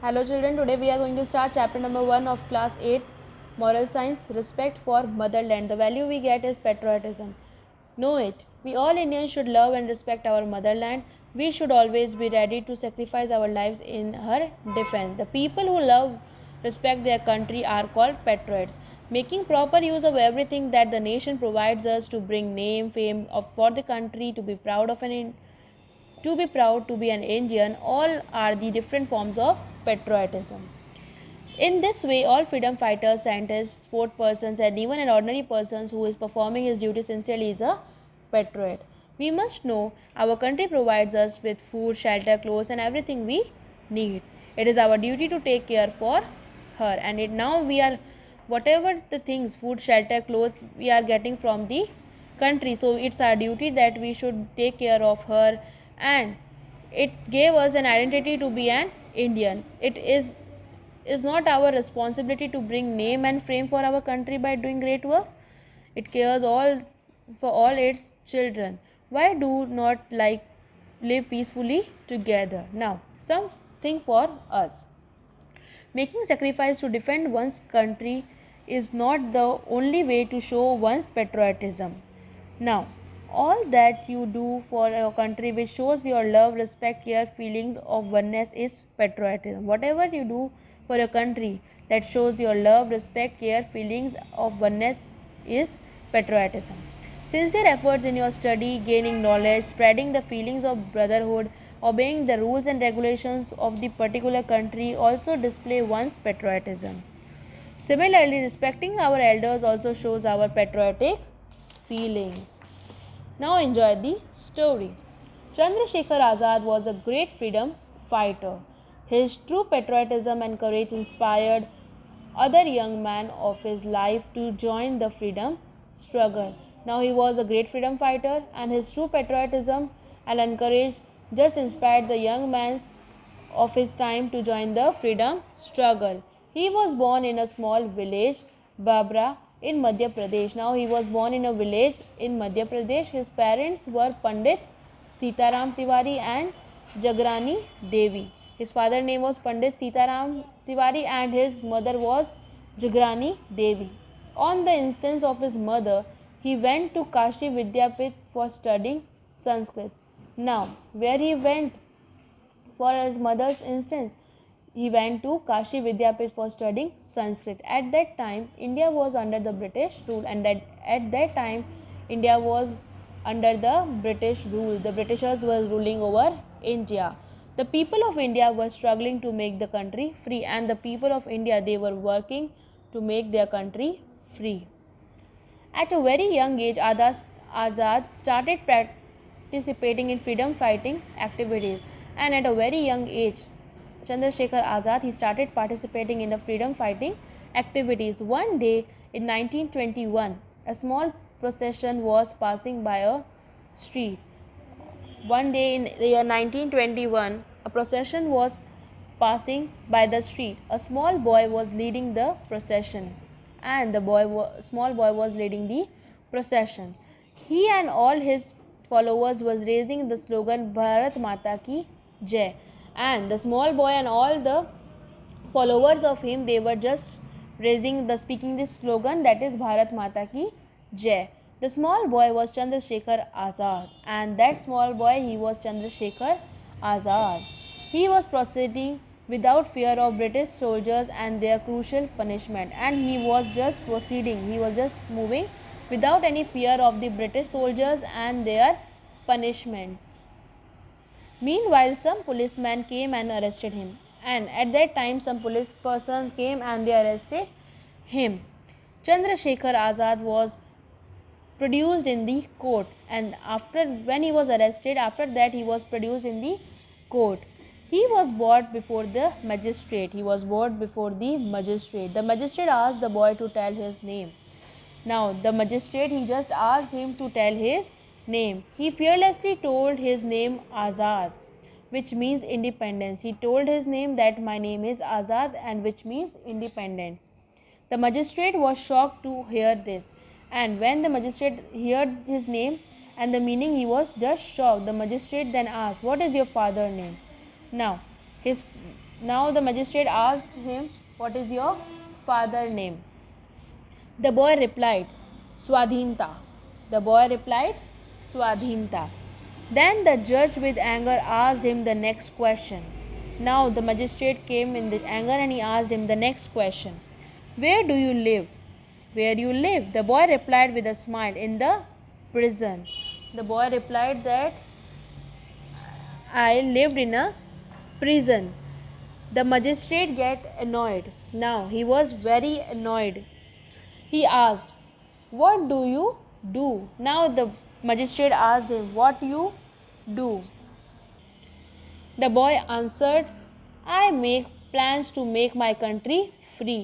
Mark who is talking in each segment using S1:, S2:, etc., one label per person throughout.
S1: Hello children, today we are going to start chapter number 1 of class 8 moral science, respect for motherland. The value we get is patriotism. Know it. We all Indians should love and respect our motherland. We should always be ready to sacrifice our lives in her defense. The people who love, respect their country are called patriots. Making proper use of everything that the nation provides us to bring name, fame for the country, to be proud to be an Indian, all are the different forms of patriotism. In this way, all freedom fighters, scientists, sport persons, and even an ordinary person who is performing his duty sincerely is a patriot. We must know our country provides us with food, shelter, clothes, and everything we need. It is our duty to take care for her, and now we are whatever the things, food, shelter, clothes we are getting from the country. So it's our duty that we should take care of her, and it gave us an identity to be an Indian. It is not our responsibility to bring name and fame for our country by doing great work. It cares all for all its children. Why do not like live peacefully together? Now, something for us. Making sacrifice to defend one's country is not the only way to show one's patriotism. Now, all that you do for your country which shows your love, respect, care, feelings of oneness is patriotism. Whatever you do for your country that shows your love, respect, care, feelings of oneness is patriotism. Sincere efforts in your study, gaining knowledge, spreading the feelings of brotherhood, obeying the rules and regulations of the particular country also display one's patriotism. Similarly, respecting our elders also shows our patriotic feelings. Now enjoy the story. Chandrasekhar Azad was a great freedom fighter. His true patriotism and courage inspired other young men of his life to join the freedom struggle. Now he was a great freedom fighter, and his true patriotism and courage just inspired the young men of his time to join the freedom struggle. He was born in a small village, Babra, in Madhya Pradesh. Now he was born in a village in Madhya Pradesh. His parents were Pandit Sitaram Tiwari and Jagrani Devi. His father's name was Pandit Sitaram Tiwari and his mother was Jagrani Devi. On the instance of his mother, he went to Kashi Vidyapith for studying Sanskrit. Now, where he went for his mother's instance, he went to Kashi Vidyapith for studying Sanskrit. At that time, India was under the British rule, and at that time, India was under the British rule. The Britishers were ruling over India. The people of India were struggling to make the country free, and the people of India, they were working to make their country free. At a very young age, Azad started participating in freedom fighting activities, and at a very young age, Chandrasekhar Azad, he started participating in the freedom fighting activities. One day in 1921, a small procession was passing by a street. One day in the year 1921, a procession was passing by the street. A small boy was leading the procession, and small boy was leading the procession. He and all his followers was raising the slogan Bharat Mata Ki Jai, and the small boy and all the followers of him, they were just speaking this slogan, that is Bharat Mata Ki Jai. The small boy was Chandrasekhar Azad, and that small boy, he was Chandrasekhar Azad. He was proceeding without fear of British soldiers and their cruel punishment, and he was just moving without any fear of the British soldiers and their punishments. Meanwhile, some policemen came and arrested him, and at that time some police persons came and they arrested him. Chandrasekhar Azad was produced in the court, and when he was arrested, after that he was produced in the court. He was brought before the magistrate. The magistrate asked the boy to tell his name. Now the magistrate, he just asked him to tell his name. He fearlessly told his name Azad, which means independence. He told his name that my name is Azad, and which means independent. The magistrate was shocked to hear this, and when the magistrate heard his name and the meaning, he was just shocked. The magistrate then asked, "What is your father's name?" Now, his Now the magistrate asked him, "What is your father's name?" The boy replied, "Swadhinta." The boy replied, "Swadhinta." Then the judge with anger asked him the next question. Now the magistrate came in the anger and he asked him the next question. "Where do you live?" "Where you live?" The boy replied with a smile, "In the prison." The boy replied that I lived in a prison. The magistrate get annoyed. Now he was very annoyed. He asked, "What do you do?" Now the magistrate asked him, "What you do?" The boy answered, "I make plans to make my country free."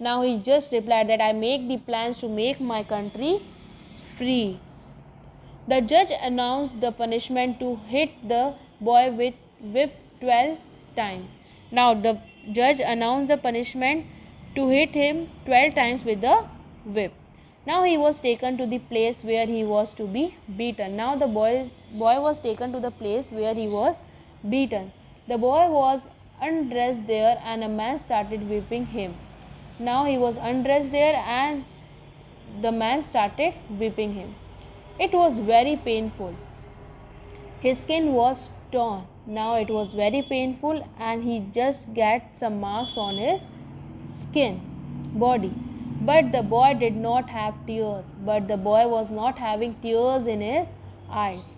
S1: Now he just replied that I make the plans to make my country free. The judge announced the punishment to hit the boy with whip 12 times. Now the judge announced the punishment to hit him 12 times with the whip. Now he was taken to the place where he was to be beaten. Now the boy was taken to the place where he was beaten. The boy was undressed there and a man started whipping him. Now he was undressed there and the man started whipping him. It was very painful. His skin was torn. Now it was very painful and he just got some marks on his skin, body. But the boy did not have tears. But the boy was not having tears in his eyes.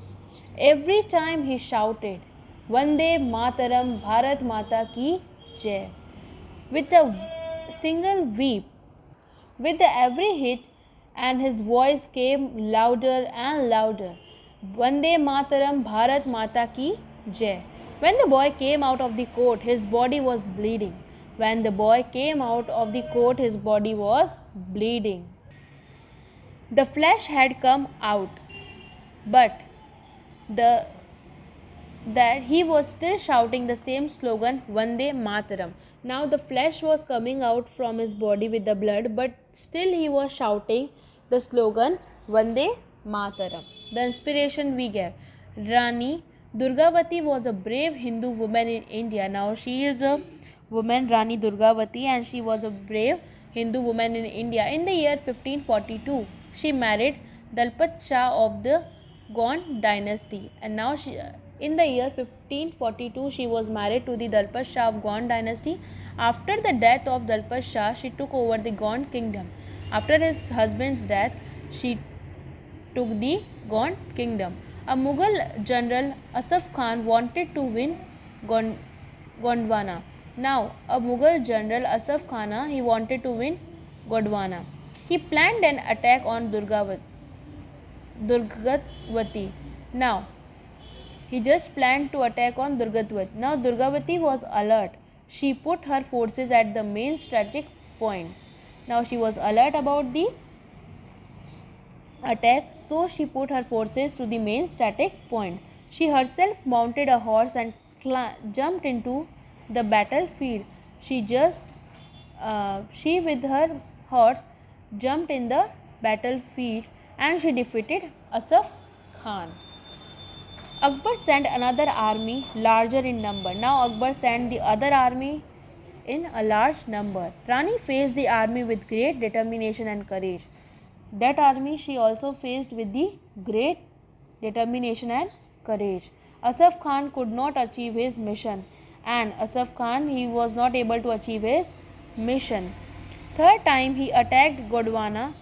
S1: Every time he shouted, "Vande Mataram, Bharat Mata Ki Jai," with a single weep. With every hit, and his voice came louder and louder. "Vande Mataram, Bharat Mata Ki Jai." When the boy came out of the court, his body was bleeding. When the boy came out of the court, his body was bleeding. The flesh had come out, but that he was still shouting the same slogan, "Vande Mataram." Now the flesh was coming out from his body with the blood, but still he was shouting the slogan, "Vande Mataram." The inspiration we gave. Rani Durgavati was a brave Hindu woman in India. Now she is a woman, Rani Durgavati, and she was a brave Hindu woman in India. In the year 1542, she married Dalpat Shah of the Gond dynasty, and now in the year 1542 she was married to the Dalpat Shah of Gond dynasty. After the death of Dalpat Shah, she took over the Gond kingdom. After his husband's death, she took the Gond kingdom. A Mughal general, Asaf Khan, wanted to win Gondwana. Now, a Mughal general, Asaf Khan, he wanted to win Gondwana. He planned an attack on Durgavati. Now, he just planned to attack on Durgavati. Now, Durgavati was alert. She put her forces at the main strategic points. Now, she was alert about the attack, so she put her forces to the main strategic point. She herself mounted a horse and jumped into the battlefield. She with her horse jumped in the battlefield and she defeated Asaf Khan. Akbar sent another army larger in number. Now Akbar sent the other army in a large number. Rani faced the army with great determination and courage. That army she also faced with the great determination and courage. Asaf Khan could not achieve his mission, and Asaf Khan, he was not able to achieve his mission. Third time he attacked Gondwana.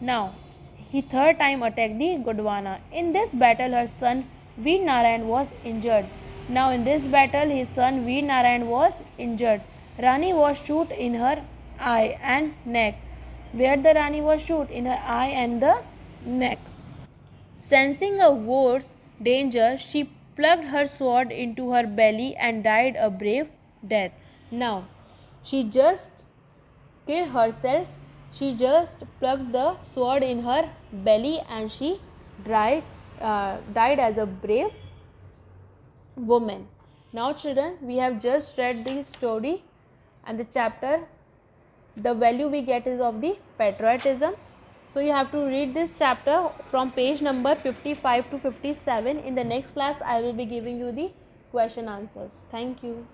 S1: Now he third time attacked the Gondwana. In this battle her son Veer Narayan was injured. Now in this battle his son Veer Narayan was injured. Rani was shot in her eye and neck. Where the Rani was shot? In her eye and the neck. Sensing a war's danger, she plugged her sword into her belly and died a brave death. Now, she just killed herself. She just plugged the sword in her belly and she died as a brave woman. Now, children, we have just read the story and the chapter. The value we get is of the patriotism. So you have to read this chapter from page number 55 to 57. In the next class, I will be giving you the question answers. Thank you.